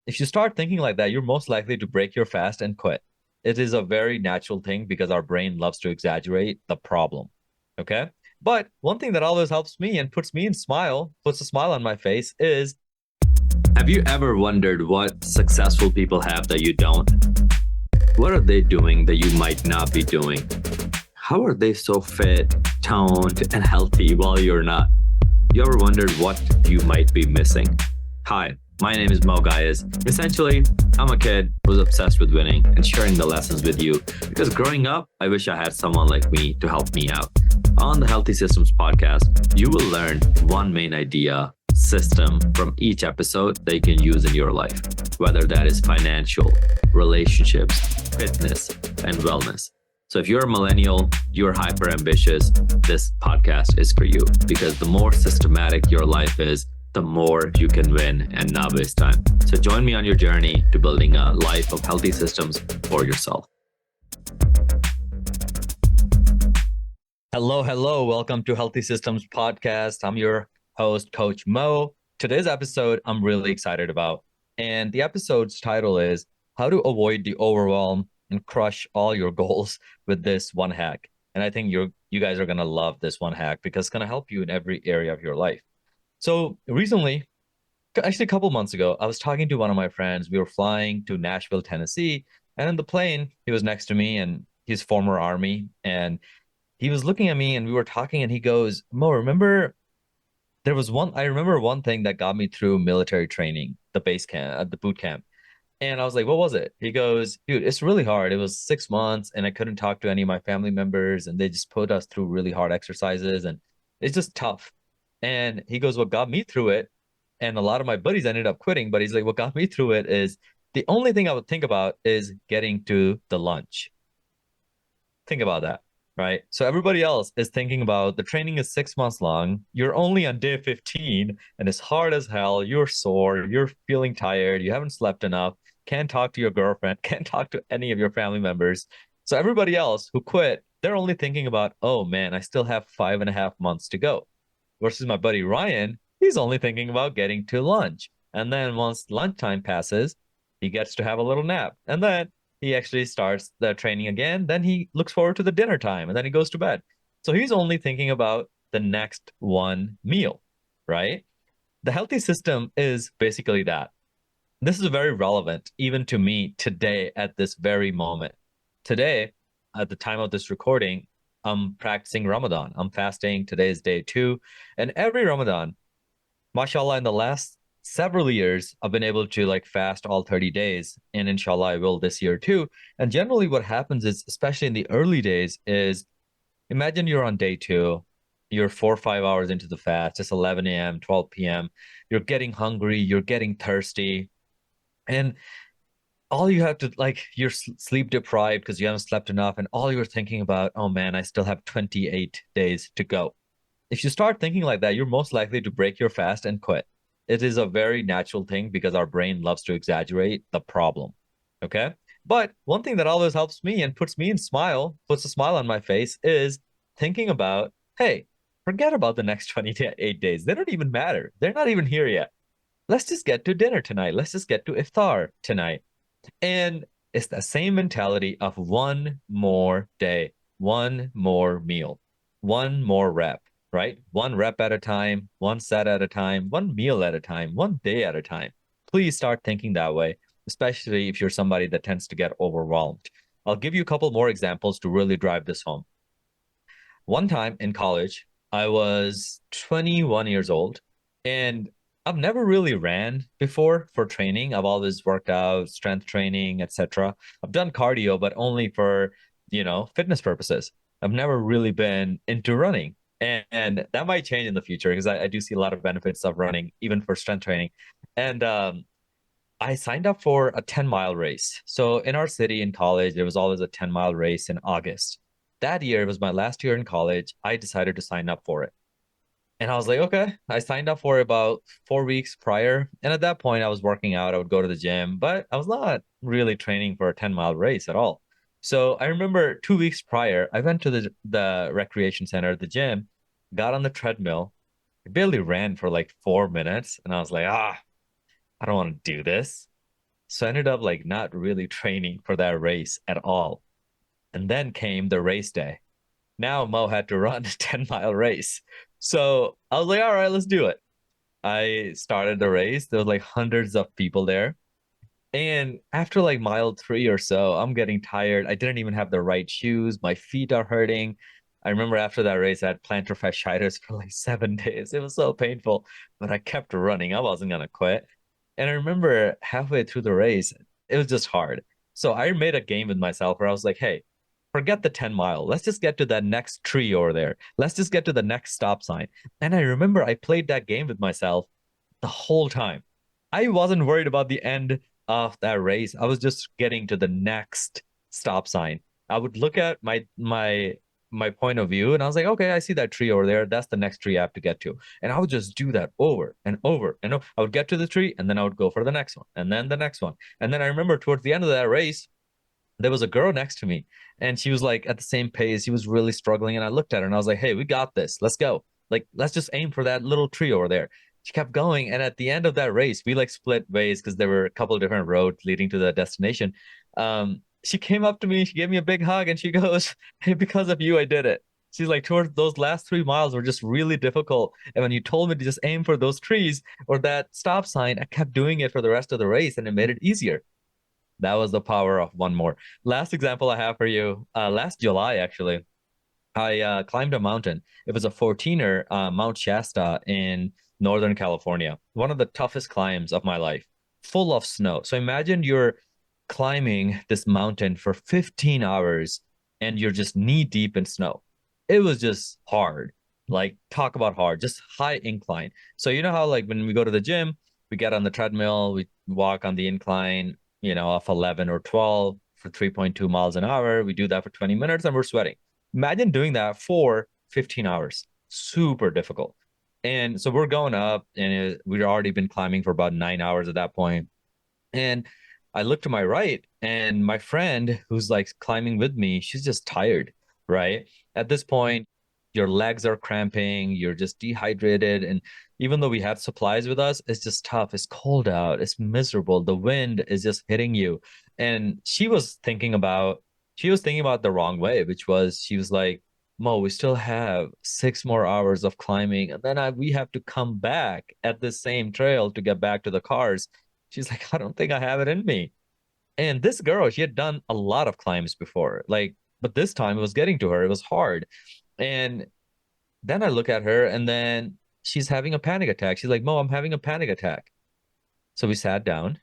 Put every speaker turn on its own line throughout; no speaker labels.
if you start thinking like that, you're most likely to break your fast and quit. It is a very natural thing because our brain loves to exaggerate the problem. Okay. But one thing that always helps me and puts a smile on my face is, have you ever wondered what successful people have that you don't? What are they doing that you might not be doing? How are they so fit, toned, and healthy while you're not? You ever wondered what you might be missing? Hi, my name is Moe Gaius. Essentially, I'm a kid who's obsessed with winning and sharing the lessons with you because growing up, I wish I had someone like me to help me out. On the Healthy Systems podcast, you will learn one main idea, system from each episode that you can use in your life, whether that is financial, relationships, fitness, and wellness. So if you're a millennial, you're hyper ambitious, this podcast is for you because the more systematic your life is, the more you can win and not waste time. So join me on your journey to building a life of healthy systems for yourself. Hello. Welcome to Healthy Systems Podcast. I'm your host, Coach Moe. Today's episode, I'm really excited about. And the episode's title is How to Avoid the Overwhelm and Crush All Your Goals with This One Hack. And I think you guys are going to love this one hack because it's going to help you in every area of your life. So recently, actually a couple months ago, I was talking to one of my friends. We were flying to Nashville, Tennessee. And in the plane, he was next to me and he's former Army. And he was looking at me and we were talking and he goes, Mo, I remember one thing that got me through military training, the base camp, the boot camp. And I was like, what was it? He goes, dude, it's really hard. It was 6 months and I couldn't talk to any of my family members and they just put us through really hard exercises and it's just tough. And he goes, what got me through it, and a lot of my buddies ended up quitting, but he's like, what got me through it is the only thing I would think about is getting to the lunch. Think about that, right? So everybody else is thinking about the training is 6 months long. You're only on day 15 and it's hard as hell. You're sore. You're feeling tired. You haven't slept enough. Can't talk to your girlfriend. Can't talk to any of your family members. So everybody else who quit, they're only thinking about, oh man, I still have 5.5 months to go. Versus my buddy Ryan, he's only thinking about getting to lunch. And then once lunchtime passes, he gets to have a little nap. And then he actually starts the training again. Then he looks forward to the dinner time and then he goes to bed. So he's only thinking about the next one meal, right? The healthy system is basically that. This is very relevant even to me today at this very moment. Today, at the time of this recording, I'm practicing Ramadan. I'm fasting. Today is day 2. And every Ramadan, mashallah, in the last several years, I've been able to like fast all 30 days. And inshallah, I will this year too. And generally what happens is, especially in the early days, is imagine you're on day 2, you're 4 or 5 hours into the fast, it's 11 a.m., 12 p.m. You're getting hungry, you're getting thirsty. And all you have to like you're sleep deprived because you haven't slept enough and all you're thinking about, oh man, I still have 28 days to go. If you start thinking like that, you're most likely to break your fast and quit. It is a very natural thing because our brain loves to exaggerate the problem. Okay. But one thing that always helps me and puts a smile on my face is thinking about, hey, forget about the next 28 days. They don't even matter. They're not even here yet. Let's just get to dinner tonight. Let's just get to iftar tonight. And it's the same mentality of one more day, one more meal, one more rep, right? One rep at a time, one set at a time, one meal at a time, one day at a time. Please start thinking that way, especially if you're somebody that tends to get overwhelmed. I'll give you a couple more examples to really drive this home. One time in college, I was 21 years old and I've never really ran before for training. I've always worked out, strength training, etc. I've done cardio, but only for, fitness purposes. I've never really been into running. And that might change in the future because I do see a lot of benefits of running, even for strength training. And I signed up for a 10-mile race. So in our city in college, there was always a 10-mile race in August. That year, it was my last year in college. I decided to sign up for it. And I was like, okay, I signed up for it about 4 weeks prior. And at that point, I was working out. I would go to the gym, but I was not really training for a 10-mile race at all. So I remember 2 weeks prior, I went to the recreation center, the gym, got on the treadmill. I barely ran for like 4 minutes. And I was like, I don't want to do this. So I ended up like not really training for that race at all. And then came the race day. Now Mo had to run a 10-mile race. So I was like, all right, let's do it. I started the race. There was like hundreds of people there. And after like mile three or so, I'm getting tired. I didn't even have the right shoes. My feet are hurting. I remember after that race, I had plantar fasciitis for like 7 days. It was so painful, but I kept running. I wasn't gonna quit. And I remember halfway through the race, it was just hard. So I made a game with myself where I was like, hey, forget the 10 mile. Let's just get to that next tree over there. Let's just get to the next stop sign. And I remember I played that game with myself the whole time. I wasn't worried about the end of that race. I was just getting to the next stop sign. I would look at my point of view and I was like, okay, I see that tree over there. That's the next tree I have to get to. And I would just do that over and over. And I would get to the tree and then I would go for the next one and then the next one. And then I remember towards the end of that race, there was a girl next to me and she was like at the same pace. She was really struggling. And I looked at her and I was like, hey, we got this. Let's go. Like, let's just aim for that little tree over there. She kept going. And at the end of that race, we like split ways because there were a couple of different roads leading to the destination. She came up to me, she gave me a big hug, and she goes, hey, because of you, I did it. She's like, towards those last 3 miles were just really difficult. And when you told me to just aim for those trees or that stop sign, I kept doing it for the rest of the race and it made it easier. That was the power of one more. Last example I have for you, last July, actually, I climbed a mountain. It was a 14er, Mount Shasta in Northern California. One of the toughest climbs of my life, full of snow. So imagine you're climbing this mountain for 15 hours and you're just knee deep in snow. It was just hard. Like, talk about hard, just high incline. So, you know how, like, when we go to the gym, we get on the treadmill, we walk on the incline, of 11 or 12 for 3.2 miles an hour. We do that for 20 minutes and we're sweating. Imagine doing that for 15 hours. Super difficult. And so we're going up, and we'd already been climbing for about 9 hours at that point. And I look to my right, and my friend who's like climbing with me, she's just tired, right? At this point, your legs are cramping, you're just dehydrated. And even though we had supplies with us, it's just tough. It's cold out, it's miserable. The wind is just hitting you. And she was thinking about the wrong way, which was she was like, Mo, we still have 6 more hours of climbing, and then we have to come back at the same trail to get back to the cars. She's like, I don't think I have it in me. And this girl, she had done a lot of climbs before, like, but this time it was getting to her. It was hard. And then I look at her and then she's having a panic attack. She's like, Mo, I'm having a panic attack. So we sat down.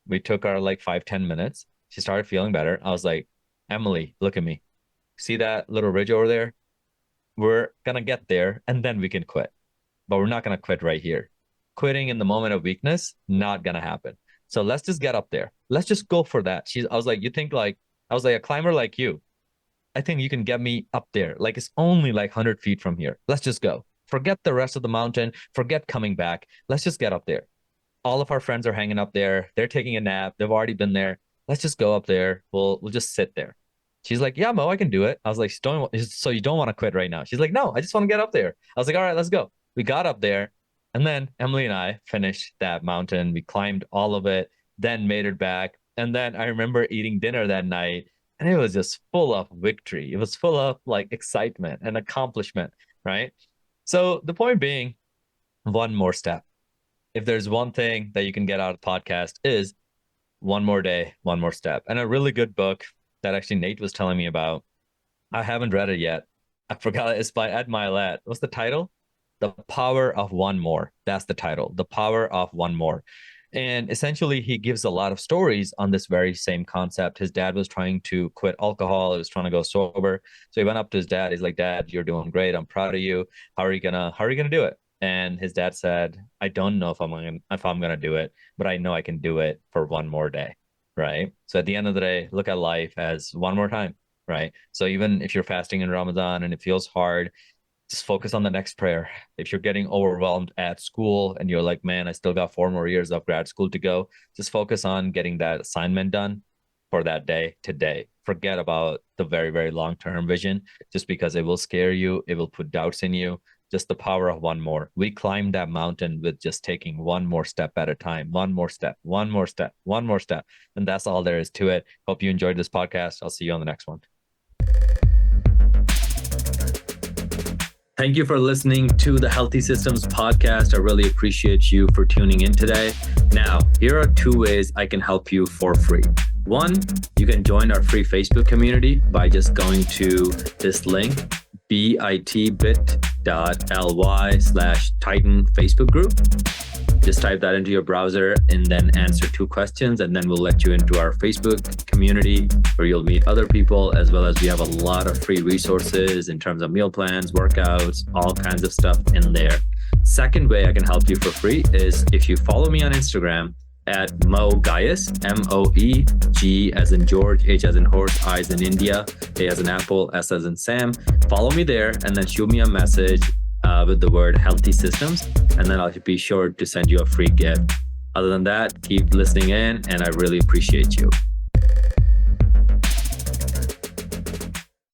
We took our like 5, 10 minutes. She started feeling better. I was like, Emily, look at me. See that little ridge over there? We're gonna get there and then we can quit. But we're not gonna quit right here. Quitting in the moment of weakness, not gonna happen. So let's just get up there. Let's just go for that. I was like, you think like, I was like, a climber like you, I think you can get me up there. Like, it's only like 100 feet from here. Let's just go. Forget the rest of the mountain. Forget coming back. Let's just get up there. All of our friends are hanging up there. They're taking a nap. They've already been there. Let's just go up there. We'll just sit there. She's like, yeah, Mo, I can do it. I was like, so you don't want to quit right now? She's like, no, I just want to get up there. I was like, all right, let's go. We got up there, and then Emily and I finished that mountain. We climbed all of it, then made it back. And then I remember eating dinner that night, and it was just full of victory. It was full of like excitement and accomplishment, right? So the point being, one more step. If there's one thing that you can get out of the podcast is one more day, one more step. And a really good book that actually Nate was telling me about. I haven't read it yet. I forgot, it's by Ed Milet. What's the title? The Power of One More. That's the title. The Power of One More. And essentially, he gives a lot of stories on this very same concept. His dad was trying to quit alcohol. He was trying to go sober. So he went up to his dad. He's like, Dad, you're doing great. I'm proud of you. How are you gonna do it? And his dad said, I don't know if I'm gonna do it, but I know I can do it for one more day. Right. So at the end of the day, look at life as one more time. Right. So even if you're fasting in Ramadan and it feels hard, just focus on the next prayer. If you're getting overwhelmed at school and you're like, man, I still got 4 more years of grad school to go, just focus on getting that assignment done for that day today. Forget about the very, very long term vision just because it will scare you. It will put doubts in you. just the power of one more. We climbed that mountain with just taking one more step at a time, one more step, one more step, one more step. And that's all there is to it. Hope you enjoyed this podcast. I'll see you on the next one. Thank you for listening to the Healthy Systems podcast. I really appreciate you for tuning in today. Now, here are 2 ways I can help you for free. One, you can join our free Facebook community by just going to this link, bit.ly/Titan Facebook group. Just type that into your browser and then answer 2 questions, and then we'll let you into our Facebook community where you'll meet other people, as well as we have a lot of free resources in terms of meal plans, workouts, all kinds of stuff in there. Second way I can help you for free is if you follow me on Instagram at Moe Gaius, MOE, G as in George, H as in horse, I as in India, A as in apple, S as in Sam. Follow me there and then shoot me a message with the word Healthy Systems, and then I'll be sure to send you a free gift. Other than that, keep listening in, and I really appreciate you.